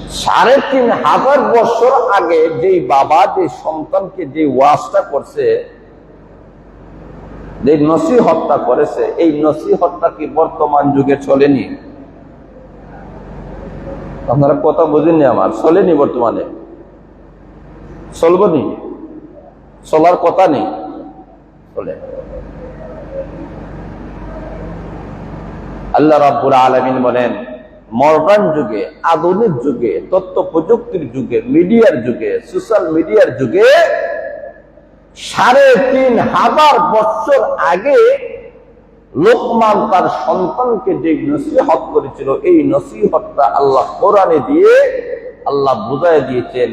৩,৫০০ বছর আগে যেই বাবা যে সন্তানকে যে ওয়াজটা করছে, যে নসিহতটা করেছে, এই নসিহতটা কি বর্তমান যুগে চলেনি? আপনারা কথা বুঝেননি আমার, চলেনি বর্তমানে? চলবনি? চলার কথা নেই, চলে। আল্লাহ রাব্বুল আলামিন বলেন, মডার্ন যুগে, আধুনিক যুগে, তথ্য প্রযুক্তির যুগে, মিডিয়ার যুগে, সোশ্যাল মিডিয়ার যুগে ৩,৫০০ বছর আগে লোকমান তার সন্তানকে যে নসিহত করেছিল, এই নসিহতটা আল্লাহ কোরআনে দিয়ে আল্লাহ বুঝায় দিয়েছেন।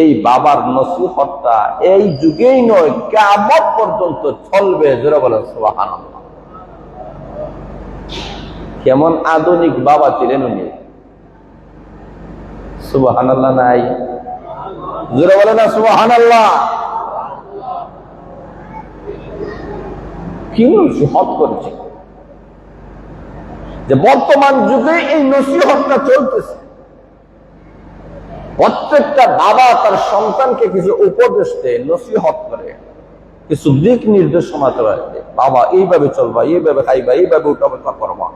এই বাবার নসিহতটা এই যুগেই নয়, কিয়ামত পর্যন্ত চলবে। জোরে বলেন সুবহানাল্লাহ। কেমন আধুনিক বাবা ছিলেন উনি! সুবহানাল্লাহ নাই? জোরে বলেন না সুবহানাল্লাহ। কি নসিহত করেছে, যে বর্তমান যুগে এই নসিহতটা চলতেছে। প্রত্যেকটা বাবা তার সন্তানকে কিছু উপদেশ দেয়, নসিহত করে, কিছু দিক নির্দেশনা দেয়। বাবা এইভাবে চলবা, এইভাবে খাইবা, এইভাবে উঠাবেটা করবা।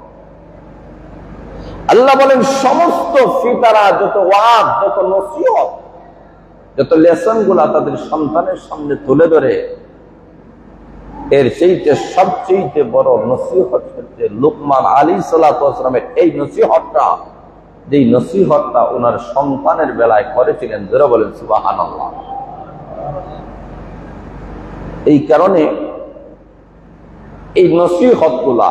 আল্লাহ বলেন, সমস্ত ফিতারা, যত ওয়াজ, যত নসিহত, যত লেসন গুলা তাদের সন্তানের সামনে তুলে ধরে, এর সেইতে সবচেয়ে বড় নসিহত হচ্ছে লুকমান আলাইহিস সালাতু ওয়াস সালামের এই নসিহতটা, যেই নসিহতটা ওনার সন্তানের বেলায় করেছিলেন। যারা বলেন সুবহানাল্লাহ। এই কারণে এই নসিহতগুলা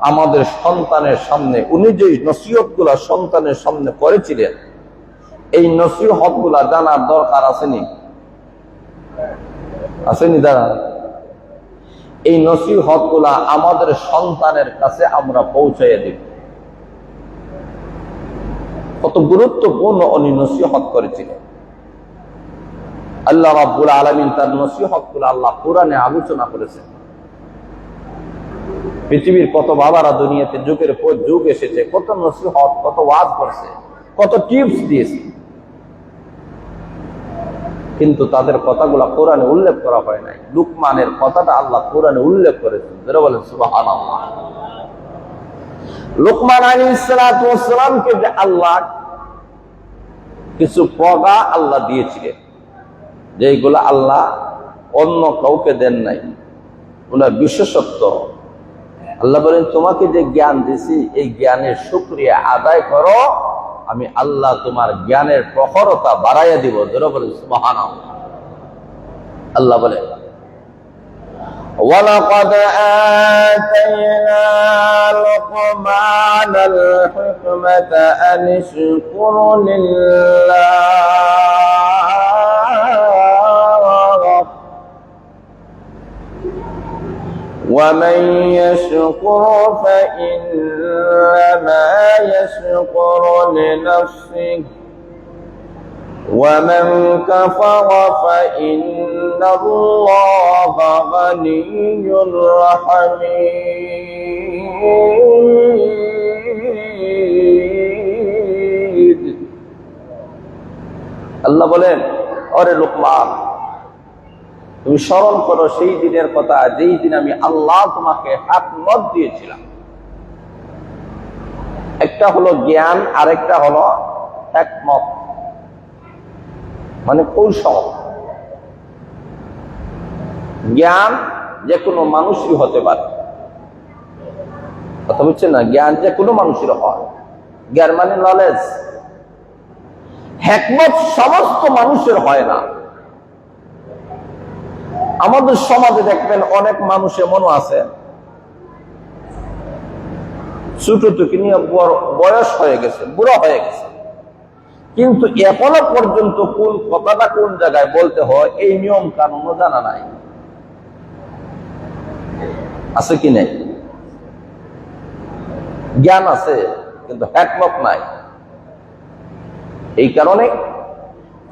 আমাদের সন্তানের সামনে, উনি যে নসিহতগুলা সন্তানের সামনে করেছিলেন, এই নসিহতগুলা জানার দরকার আসেনি? আসেনি দাদা? এই নসিহতগুলা আমাদের সন্তানের কাছে আমরা পৌঁছাইয়া দিব। কত গুরুত্বপূর্ণ উনি নসিহত করেছিলেন। আল্লাহ রাব্বুল আলামিন তার নসিহতগুলো আল্লাহ কোরআনে আলোচনা করেছেন। পৃথিবীর কত বাবারা দুনিয়াতে যুগের পর যুগ এসেছে, কত নসিহত, কত ওয়াজ করছে, কত টিপস দিয়েছে, কিন্তু তাদের কথাগুলো কোরআনে উল্লেখ করা হয় নাই। লুকমানের কথাটা আল্লাহ কোরআনে উল্লেখ করেছেন। যারা বলেন সুবহানাল্লাহ। লুকমান আলাইহিস সালাতু ওয়াস সালামকে যে আল্লাহ কিছু পদা আল্লাহ দিয়েছিলেন, যেগুলো আল্লাহ অন্য কাউকে দেন নাই, ওনার বিশেষত্ব। আল্লাহ বলেন, তোমাকে যে জ্ঞান দিয়েছি, এই জ্ঞানের শুকরিয়া আদায় করো, আমি আল্লাহ তোমার জ্ঞানের প্রখরতা বাড়াইয়া দিব। যারা বলেন সুবহানাল্লাহ। আল্লাহ বলেন, ওয়ালাকাদ আতাইনা লুকমানাল হিকমাতা আন ইশকুর লিল্লাহ ওয়া মান ইয়াশকুর ফাইন্নামা ইয়াশকুরু লিনাফসিহি ومن كفر فإن الله غني حميد। আল্লাহ বলেন, ওরে লোকমান, তুমি স্মরণ করো সেই দিনের কথা, যেই দিন আমি আল্লাহ তোমাকে হিকমত দিয়েছিলাম। একটা হলো জ্ঞান, আরেকটা হলো হিকমত, মানে কৌশল। জ্ঞান যে কোনো মানুষই হতে পারে, কথা বুঝছেন না? জ্ঞান যে কোনো মানুষের হয়, জ্ঞান মানে নলেজ। হিকমত সমস্ত মানুষের হয় না। আমাদের সমাজে দেখবেন অনেক মানুষ এমনও আছে, ছোট থেকে নিয়ে বয়স হয়ে গেছে, বুড়ো হয়ে গেছে, কিন্তু এখনো পর্যন্ত কোন কথাটা কোন জায়গায় বলতে হয় এই নিয়ম কানুনও জানা নাই। আছে কি নাই? জ্ঞান আছে কিন্তু হিকমত নাই। এই কারণে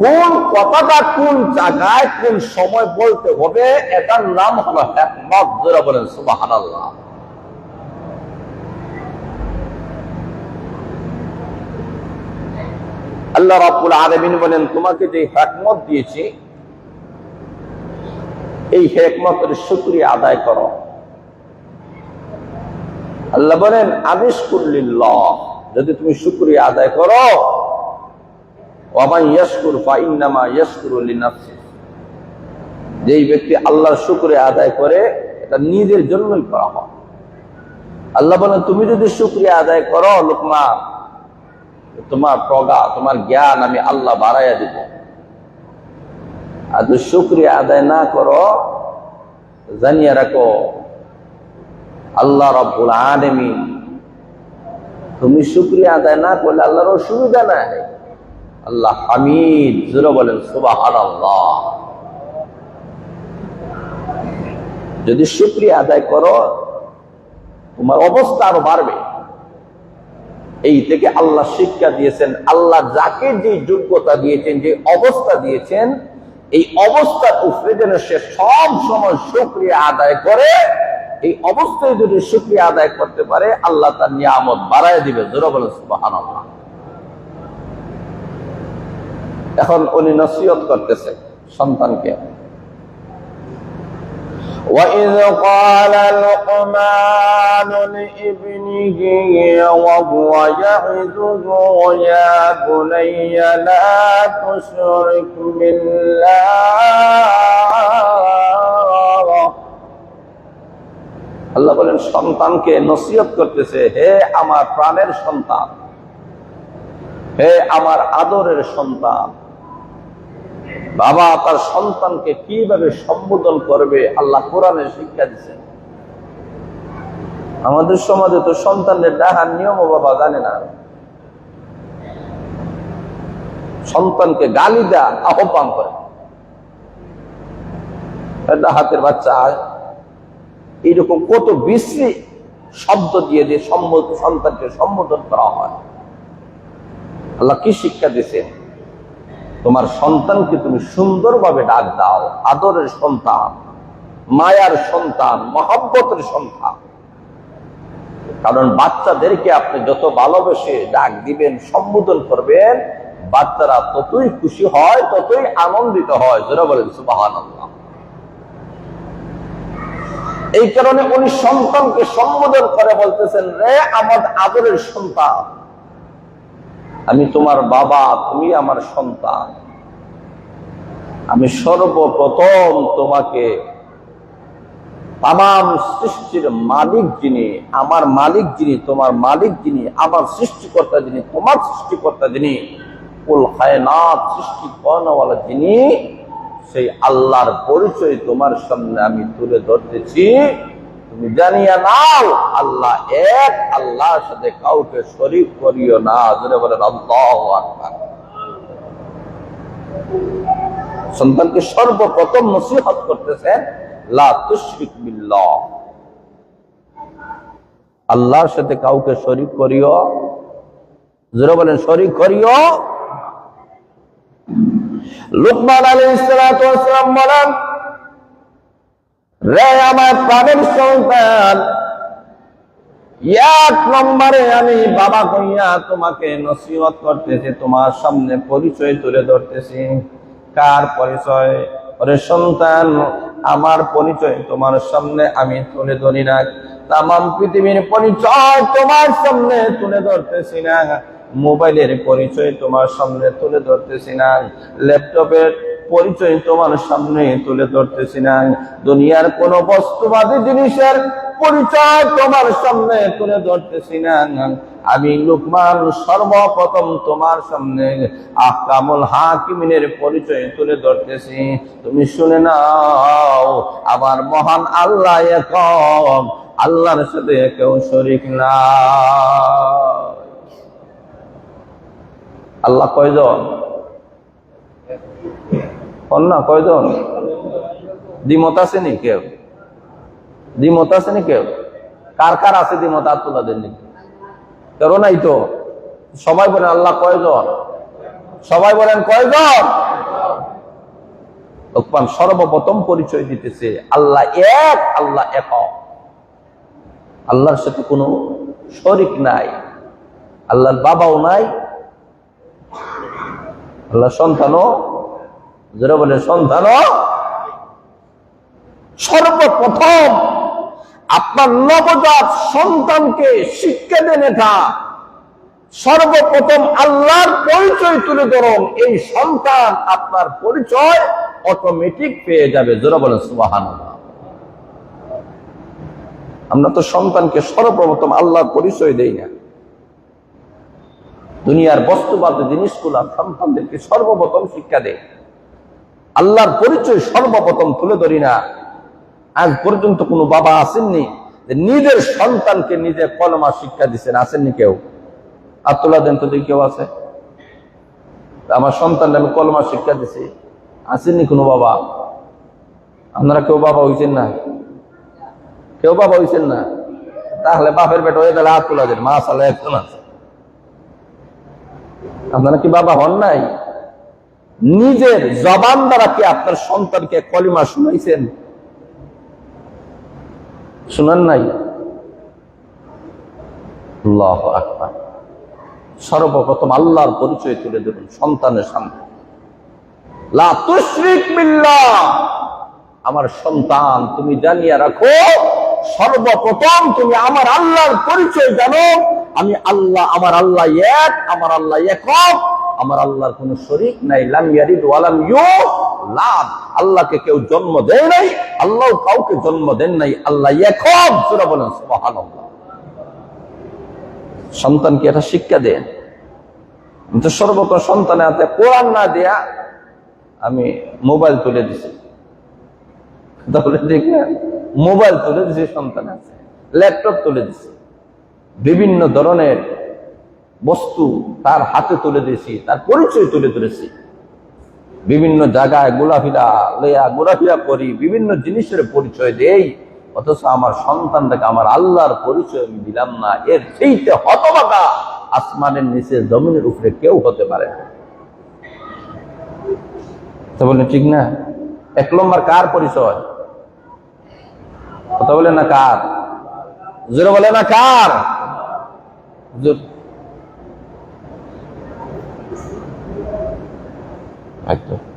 কোন কথাটা কোন জায়গায় কোন সময় বলতে হবে, এটার নাম হলো হিকমত। যারা বলেন সুবহানাল্লাহ। আল্লাহ রাব্বুল আলামিন বলেন, তোমাকে যে হিকমত দিয়েছি এই হিকমতের শুকরিয়া আদায় করো। আল্লাহ বলেন, আনিশকুর লিল্লাহ, যদি তুমি শুকরিয়া আদায় করো, ওয়া মান ইয়াশকুর ফাইন্নামা ইয়াশকুরু লিনাফসিহি, যেই ব্যক্তি আল্লাহর শুকরিয়া আদায় করে এটা নিজের জন্যই করা হয়। আল্লাহ বলেন, তুমি যদি শুকরিয়া আদায় করো লোকমান, তোমার প্রজ্ঞা, তোমার জ্ঞান আমি আল্লাহ বাড়াইয়া দিব। আর যদি শুকরিয়া আদায় না করো, জানিয়ে রাখো আল্লাহ রাব্বুল আলামিন, তুমি শুকরিয়া আদায় না করলে আল্লাহর অসুবিধা নাই। আল্লাহ হামিদ, জোরে বলেন সুবহানাল্লাহ। যদি শুকরিয়া আদায় করো তোমার অবস্থা আরো বাড়বে। এই থেকে আল্লাহ শিক্ষা দিয়েছেন, আল্লাহ যাকে যে যোগ্যতা দিয়েছেন, যে অবস্থা দিয়েছেন, এই অবস্থার উপরে যেন সে সব সময় শুকরিয়া আদায় করে। এই অবস্থায় যদি শুকরিয়া আদায় করতে পারে আল্লাহ তার নিয়ামত বাড়ায় দিবে। জোরে বলেন সুবহানাল্লাহ। এখন উনি নসিহত করতেছে সন্তানকে। وَإِذْ قَالَ لُقْمَانُ لِابْنِهِ وَهُوَ يَعِظُهُ يَا بُنَيَّ لَا تُشْرِكْ بِاللَّهِ। আল্লাহ বলেন সন্তানকে নসিহত করতেছে, হে আমার প্রাণের সন্তান, হে আমার আদরের সন্তান। বাবা তার সন্তানকে কিভাবে সম্বোধন করবে আল্লাহ কোরআনে শিক্ষা দিচ্ছেন। আমাদের সমাজে তো সন্তানের ডাহার নিয়ম বাবা জানে না। সন্তানকে গালি দেয়া আহ্বান করে, ডাহাতের বাচ্চা, এইরকম কত বিশ্রী শব্দ দিয়ে যে সন্তানকে সম্বোধন করা হয়। আল্লাহ কি শিক্ষা দিয়েছেন? তোমার সন্তানকে তুমি সুন্দরভাবে ডাক দাও, আদরের সন্তান, মায়ার সন্তান, মহব্বতের সন্তান। কারণ বাচ্চাদেরকে আপনি যত ভালোবেসে ডাক দিবেন, সম্বোধন করবেন, বাচ্চারা ততই খুশি হয়, ততই আনন্দিত হয়। যারা বলেন সুবহানাল্লাহ। এই কারণে উনি সন্তানকে সম্বোধন করে বলতেছেন, রে আমার আদরের সন্তান, আমি তোমার বাবা, তুমি আমার সন্তান। আমি সর্বপ্রথম তোমাকে তামাম সৃষ্টির মালিক যিনি, আমার মালিক যিনি, তোমার মালিক যিনি, আমার সৃষ্টিকর্তা যিনি, তোমার সৃষ্টিকর্তা যিনি, কুল কায়নাত সৃষ্টি করাওয়ালা যিনি, সেই আল্লাহর পরিচয় তোমার সামনে আমি তুলে ধরতেছি। তুমি জানিয়া নাও আল্লাহ এক, আল্লাহর সাথে কাউকে শরীক করিও না। জোরে বলেন আল্লাহু আকবার। সন্তানকে সর্বপ্রথম নসিহত করতেছেন, লা তুশরিক বিল্লাহ, আল্লাহর সাথে কাউকে শরীক করিও। জোরে বলেন শরীক করিও। লুকমান আলাইহিস সালাতু ওয়াস সালাম বলেন, রে আমার প্রাণের সন্তান, এক নম্বরে আমি বাবা কইয়া তোমাকে নসিহত করতেছি, তোমার সামনে পরিচয় তুলে ধরতেছি। কার পরিচয়? ওরে সন্তান, আমার পরিচয় তোমার সামনে আমি তুলে ধরি না, তামাম পৃথিবীর পরিচয় তোমার সামনে তুলে ধরতেছি না, মোবাইলের পরিচয় তোমার সামনে তুলে ধরতেছি না, ল্যাপটপের পরিচয় তোমার সামনে তুলে ধরতেছি না, দুনিয়ার কোন বস্তুবাদী জিনিসের পরিচয় তোমার সামনে তুলে ধরতেছি না। আমি লুকমান সর্বপ্রথম তোমার সামনে আহকামুল হাকিমিনের পরিচয় তুলে ধরতেছি। তুমি শুনে নাও, আমার মহান আল্লাহ এক, আল্লাহর সাথে কেউ শরীক না। আল্লাহ কয়জন? না কয়জন? দ্বিমত আছে নি কেউ? দ্বিমত আছে নি কেউ? কার কার আছে দ্বিমত? আব্দুল্লাহ দেননি কেউ নাই তো? সবাই বলেন আল্লাহ কয়জন? সবাই বলেন কয়জন? লোকমান সর্বপ্রথম পরিচয় দিতেছে আল্লাহ এক, আল্লাহ এক, আল্লাহর সাথে কোনো শরীক নাই, আল্লাহর বাবাও নাই, আল্লাহ সন্তানও, যারা বলে সন্তানও, সর্বপ্রথম আপনার নবজাত সন্তানকে শিক্ষা দেন। এটা সর্বপ্রথম আল্লাহর পরিচয় তুলে ধরুন, এই সন্তান আপনার পরিচয় অটোমেটিক পেয়ে যাবে। যারা বলেন সুবহানাল্লাহ। আমরা তো সন্তানকে সর্বপ্রথম আল্লাহর পরিচয় দেই না। দুনিয়ার বস্তুবাদী জিনিসগুলো সন্তানদেরকে সর্বপ্রথম শিক্ষা দেয়, আল্লাহর পরিচয় সর্বপ্রথম তুলে ধরি না। আজ পর্যন্ত কোনো বাবা আসেননি যে নিজের সন্তানকে নিজে কলমা শিক্ষা দিচ্ছেন? আসেননি কেউ? আত্মলা দেন তো দেখি কেউ আছে? আমার সন্তান আমি কলমা শিক্ষা দিছি, আসেননি কোনো বাবা? আপনারা কেউ বাবা হইছেন না? কেউ বাবা হইছেন না? তাহলে বাপের বেটা হয়ে গেলে আত্মলা দেন, মা সালে একজন আছে। আপনারা কি বাবা হন নাই? নিজের জবান দ্বারা কি আপনার সন্তানকে কলিমা শুনাইছেন? শুনান নাই? আল্লাহু আকবার। সর্বপ্রথম আল্লাহর পরিচয় তুলে দেবেন সন্তানের সামনে। লা তুশরিক বিল্লাহ, আমার সন্তান তুমি জানিয়ে রাখো, সর্বপ্রথম তুমি আমার আল্লাহর পরিচয় জানো। আমি আল্লাহ, আমার আল্লাহ এক, আমার আল্লাহ একক, আমার আল্লাহর কোন শরীক নাই। লাম ইয়ালিদ ওয়া লাম ইউলাদ, আল্লাহকে কেউ জন্ম দেয় নাই, আল্লাহ কাউকে জন্ম দেন নাই, আল্লাহ একক। সূরা বলেন সুবহানাল্লাহ। সন্তানকে এটা শিক্ষা দেন। কিন্তু সর্বপ্রথম সন্তানের হাতে কোরআন না দেয়া আমি মোবাইল তুলে দিছি, তাহলে ঠিক না? মোবাইল তুলে দিছি সন্তানের হাতে, ল্যাপটপ তুলে দিছি, বিভিন্ন ধরনের বস্তু তার হাতে তুলে দিয়েছি, তার পরিচয় তুলে ধরেছি। বিভিন্ন জায়গায় ঘোরাফেরা করি, বিভিন্ন জিনিসের পরিচয় দেই, অথচ আমার সন্তানটাকে আমার আল্লাহর পরিচয় আমি দিলাম না। এর সেইতে হতভাগা আসমানের নিচে জমিনের উপরে কেউ হতে পারে না। তা বলেন ঠিক না? এক নম্বর কার পরিচয়? কথা বলে না কার? জোরে বলে না কার? একদম